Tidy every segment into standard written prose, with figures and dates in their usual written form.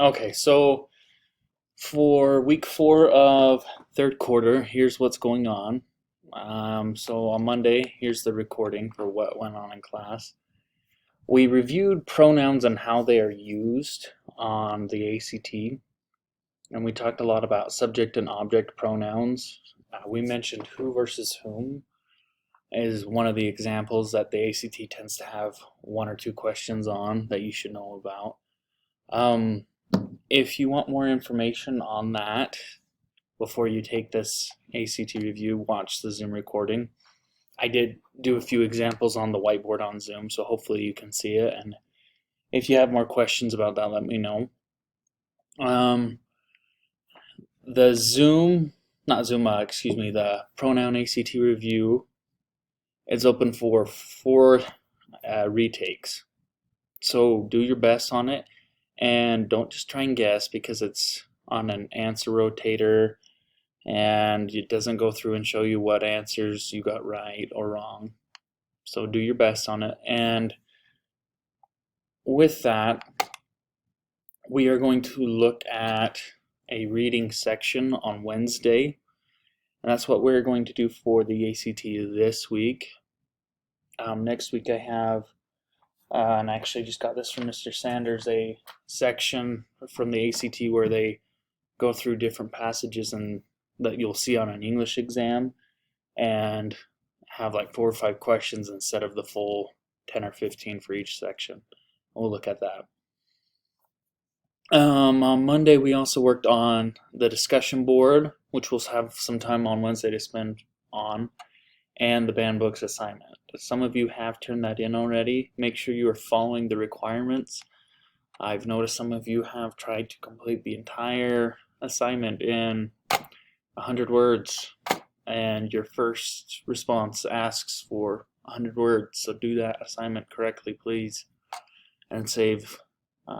Okay, so for week 4 of third quarter, here's what's going on. So on Monday, here's the recording for what went on in class. We reviewed pronouns and how they are used on the ACT, and we talked a lot about subject and object pronouns. We mentioned who versus whom is one of the examples that the ACT tends to have one or two questions on that you should know about. If you want more information on that before you take this ACT review, watch the Zoom recording. I did do a few examples on the whiteboard on Zoom, so hopefully you can see it. And if you have more questions about that, let me know. The the pronoun ACT review is open for 4 retakes. So do your best on it. And don't just try and guess because it's on an answer rotator and it doesn't go through and show you what answers you got right or wrong. So do your best on it. And with that, we are going to look at a reading section on Wednesday. And that's what we're going to do for the ACT this week. Next week I have and I actually just got this from Mr. Sanders, a section from the ACT where they go through different passages and that you'll see on an English exam and have like 4 or 5 questions instead of the full 10 or 15 for each section. We'll look at that. On Monday we also worked on the discussion board, which we'll have some time on Wednesday to spend on, and the banned books assignment. Some of you have turned that in already. Make sure you are following the requirements. I've noticed some of you have tried to complete the entire assignment in 100 words, and your first response asks for 100 words. So do that assignment correctly, please, and save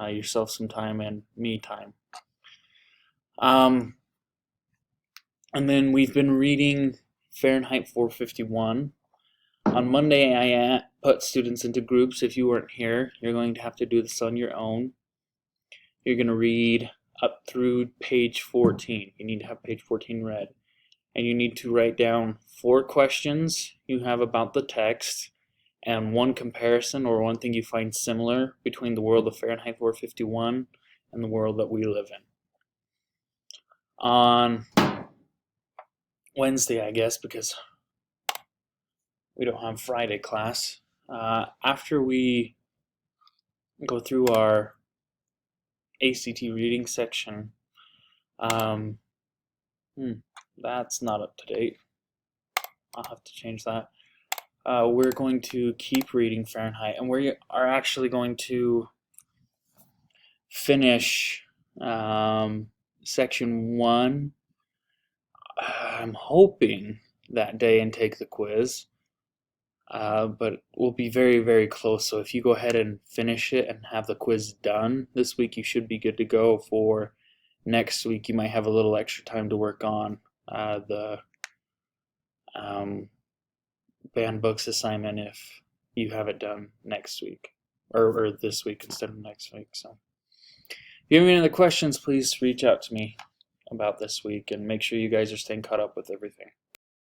yourself some time and me time. And then we've been reading Fahrenheit 451. On Monday, I put students into groups. If you weren't here, you're going to have to do this on your own. You're going to read up through page 14. You need to have page 14 read. And you need to write down 4 questions you have about the text and 1 comparison or one thing you find similar between the world of Fahrenheit 451 and the world that we live in. On Wednesday, I guess, because we don't have Friday class. After we go through our ACT reading section, that's not up to date. I'll have to change that. We're going to keep reading Fahrenheit, and we are actually going to finish section 1. I'm hoping that day and take the quiz. But we'll be very, very close. So if you go ahead and finish it and have the quiz done this week, you should be good to go. For next week, you might have a little extra time to work on the banned books assignment if you have it done next week or this week instead of next week. So if you have any other questions, please reach out to me about this week and make sure you guys are staying caught up with everything.